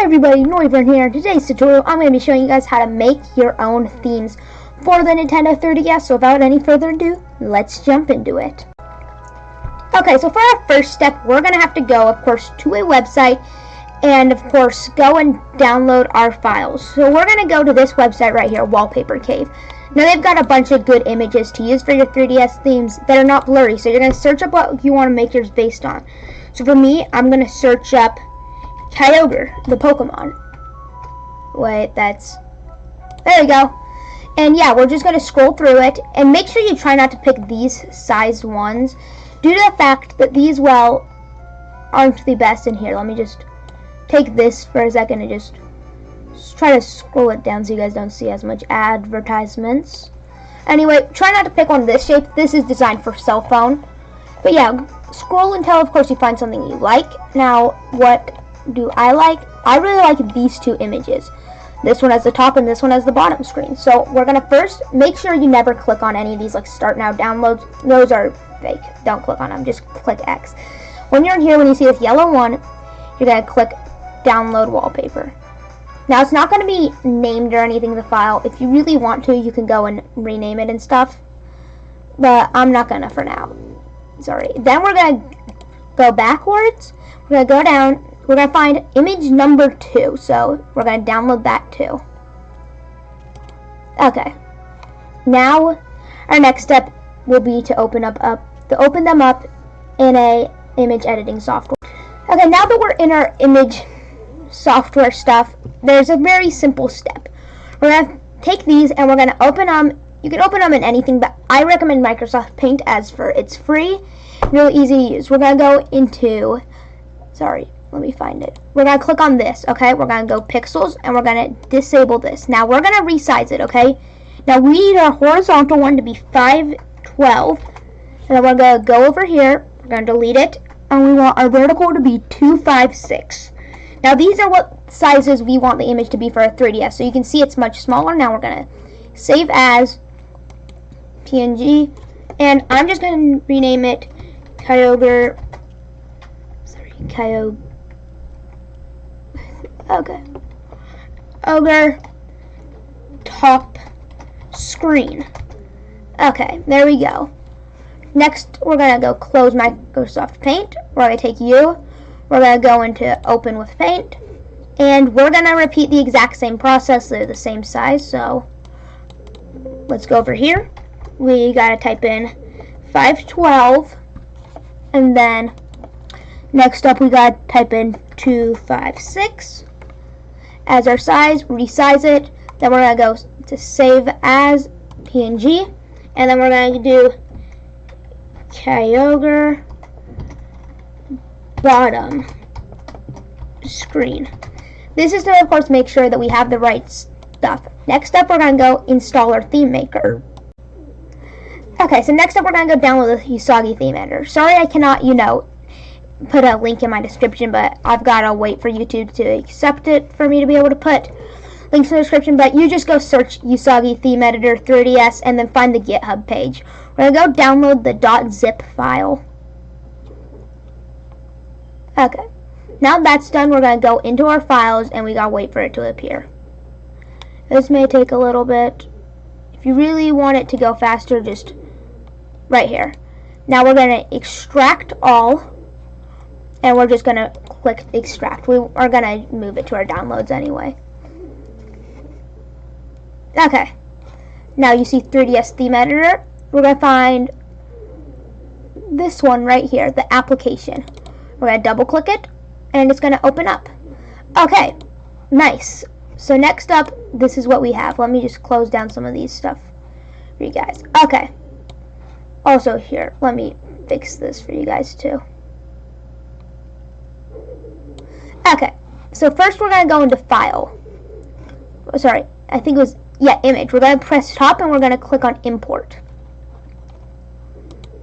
Hey everybody, Noivern here. In today's tutorial, I'm going to be showing you guys how to make your own themes for the Nintendo 3DS. So without any further ado, let's jump into it. Okay, so for our first step, we're going to have to go, of course, to a website and, of course, go and download our files. So we're going to go to this website right here, Wallpaper Cave. Now they've got a bunch of good images to use for your 3DS themes that are not blurry. So you're going to search up what you want to make yours based on. So for me, I'm going to search up Kyogre, the Pokemon. Wait, there we go. And yeah, we're just going to scroll through it. And make sure you try not to pick these sized ones, due to the fact that these, well, aren't the best in here. Let me just take this for a second and just try to scroll it down so you guys don't see as much advertisements. Anyway, try not to pick one this shape. This is designed for cell phone. But yeah, scroll until, of course, you find something you like. Now, what do I like? I really like these two images. This one has the top and this one has the bottom screen. So we're going to first make sure you never click on any of these, like start now downloads. Those are fake. Don't click on them. Just click X. When you're in here, when you see this yellow one, you're going to click download wallpaper. Now it's not going to be named or anything, the file. If you really want to, you can go and rename it and stuff. But I'm not going to for now. Sorry. Then we're going to go backwards. We're going to go down. We're going to find image number 2, so we're going to download that too. Okay. Now, our next step will be to open them up in a image editing software. Okay, now that we're in our image software stuff, there's a very simple step. We're going to take these and we're going to open them. You can open them in anything, but I recommend Microsoft Paint as for it's free, really easy to use. We're going to go into, let me find it. We're going to click on this, okay? We're going to go pixels, and we're going to disable this. Now, we're going to resize it, okay? Now, we need our horizontal one to be 512. And then we're going to go over here. We're going to delete it. And we want our vertical to be 256. Now, these are what sizes we want the image to be for our 3DS. So you can see it's much smaller. Now, we're going to save as PNG. And I'm just going to rename it Kyogre. Okay. Ogre top screen. Okay, there we go. Next, we're going to go close Microsoft Paint. We're going to take you. We're going to go into Open with Paint. And we're going to repeat the exact same process. They're the same size, so let's go over here. We got to type in 512. And then next up, we got to type in 256 as our size, resize it. Then we're going to go to save as PNG. And then we're going to do Kyogre bottom screen. This is to, of course, make sure that we have the right stuff. Next up, we're going to go install our theme maker. Okay, so next up, we're going to go download the Usagi theme editor. Sorry I cannot, put a link in my description, but I've got to wait for YouTube to accept it for me to be able to put links in the description. But you just go search Usagi theme editor 3DS and then find the GitHub page. We're going to go download the .zip file. Okay, now that's done, we're going to go into our files and we got to wait for it to appear. This may take a little bit. If you really want it to go faster, just right here. Now we're going to extract all. And we're just going to click extract. We are going to move it to our downloads anyway. Okay. Now you see 3DS theme editor. We're going to find this one right here, the application. We're going to double click it and it's going to open up. Okay. Nice. So next up, this is what we have. Let me just close down some of these stuff for you guys. Okay. Also here, let me fix this for you guys too. Okay, so first we're going to go into File. Oh, sorry, I think it was, Image. We're going to press top and we're going to click on Import.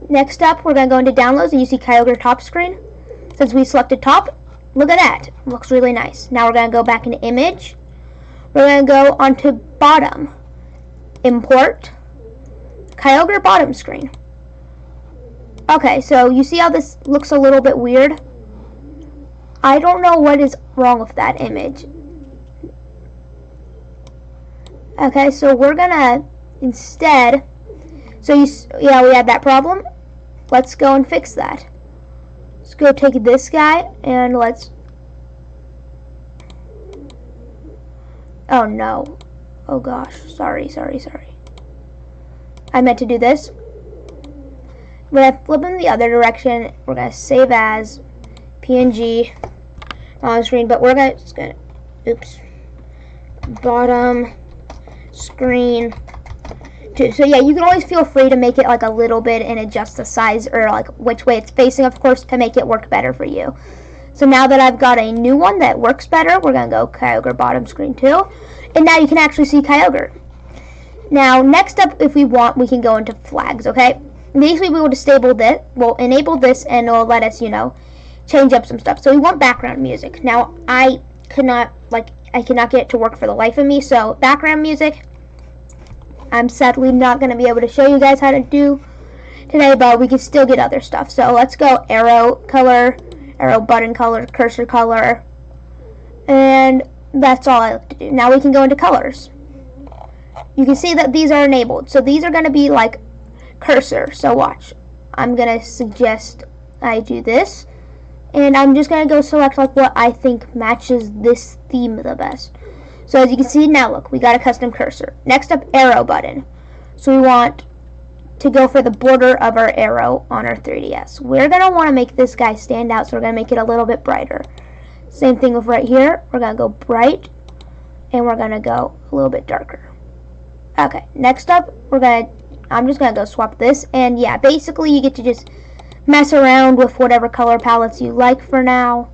Next up, we're going to go into Downloads and you see Kyogre top screen. Since we selected top, look at that. It looks really nice. Now we're going to go back into Image. We're going to go onto Bottom. Import. Kyogre bottom screen. Okay, so you see how this looks a little bit weird? I don't know what is wrong with that image. Okay, so we're gonna instead, yeah, we had that problem. Let's go and fix that. Let's go take this guy and oh no. Oh gosh, sorry. I meant to do this. We're gonna flip in the other direction. We're gonna save as PNG on screen, but we're gonna, oops, bottom screen too. So yeah, you can always feel free to make it like a little bit and adjust the size or like which way it's facing, of course, to make it work better for you. So now that I've got a new one that works better, we're gonna go Kyogre bottom screen too, and now you can actually see Kyogre. Now next up, if we want, we can go into flags. Okay, basically we will disable this, we'll enable this, and it'll let us, change up some stuff. So we want background music. Now I cannot get it to work for the life of me, so background music I'm sadly not going to be able to show you guys how to do today, but we can still get other stuff. So let's go arrow color, arrow button color, cursor color, and that's all I have to do. Now we can go into colors. You can see that these are enabled, so these are going to be like cursor. So watch, I'm going to suggest I do this, and I'm just going to go select like what I think matches this theme the best. So as you can see now, look, we got a custom cursor. Next up, arrow button. So we want to go for the border of our arrow on our 3DS. We're going to want to make this guy stand out, so we're going to make it a little bit brighter. Same thing with right here. We're going to go bright, and we're going to go a little bit darker. Okay, next up, I'm just going to go swap this, and yeah, basically you get to just mess around with whatever color palettes you like for now.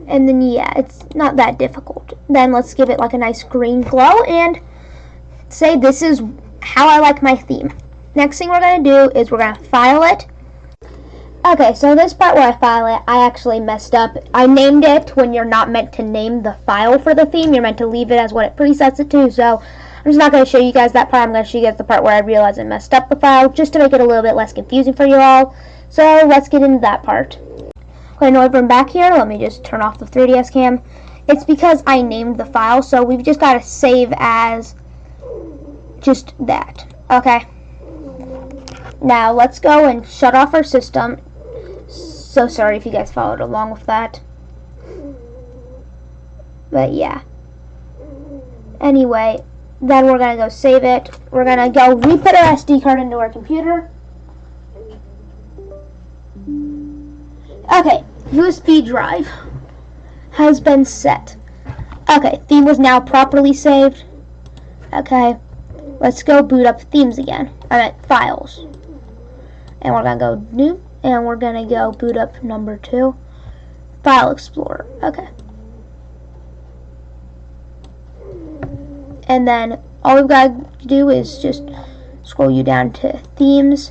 And then yeah, it's not that difficult. Then let's give it like a nice green glow and say this is how I like my theme. Next thing we're going to do is we're going to file it. Okay, so this part where I file it, I actually messed up. I named it when you're not meant to name the file for the theme. You're meant to leave it as what it presets it to. So I'm just not going to show you guys that part. I'm going to show you guys the part where I realized I messed up the file, just to make it a little bit less confusing for you all. So let's get into that part. Okay, now I'm back here. Let me just turn off the 3DS cam. It's because I named the file, so we've just got to save as just that. Okay. Now let's go and shut off our system. So sorry if you guys followed along with that. But yeah. Anyway, then we're going to go save it. We're going to go re-put our SD card into our computer. Okay, USB drive has been set. Okay, theme was now properly saved. Okay, let's go boot up themes again. Files. And we're going to go new, and we're going to go boot up number 2. File Explorer. Okay. And then all we've got to do is just scroll you down to themes.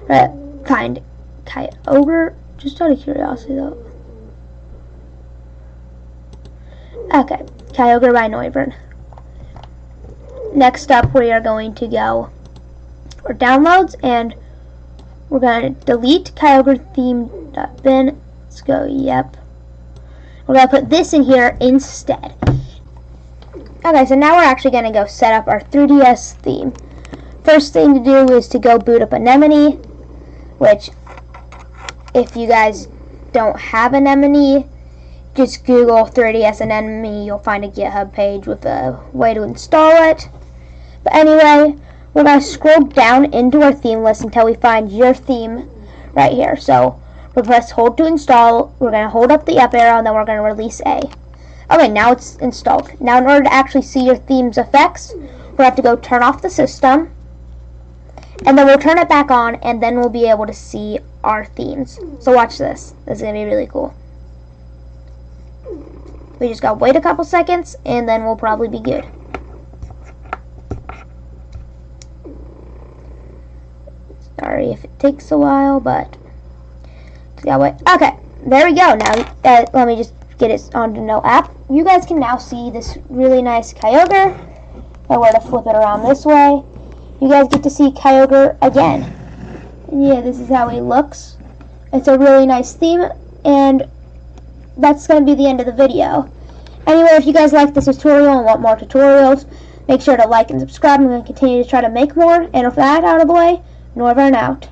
Right, find Kyogre. Just out of curiosity though. Okay, Kyogre by Noivern. Next up, we are going to go for downloads, and we're going to delete Kyogre theme.bin. Let's go, yep. We're going to put this in here instead. Okay, so now we're actually going to go set up our 3DS theme. First thing to do is to go boot up Anemone, which, if you guys don't have Anemone, just Google 3DS Anemone. You'll find a GitHub page with a way to install it. But anyway, we're going to scroll down into our theme list until we find your theme right here. So we'll press hold to install. We're going to hold up the up arrow, and then we're going to release A. Okay, now it's installed. Now in order to actually see your theme's effects, we'll have to go turn off the system. And then we'll turn it back on, and then we'll be able to see our themes. So watch this. This is going to be really cool. We just got to wait a couple seconds, and then we'll probably be good. Sorry if it takes a while, but just gotta wait. Okay, there we go. Now, let me just get it onto no app. You guys can now see this really nice Kyogre. If I were to flip it around this way, you guys get to see Kyogre again. And yeah, this is how he looks. It's a really nice theme. and that's going to be the end of the video. Anyway, if you guys like this tutorial and want more tutorials, make sure to like and subscribe. I'm going to continue to try to make more. And with that out of the way, Norvern out.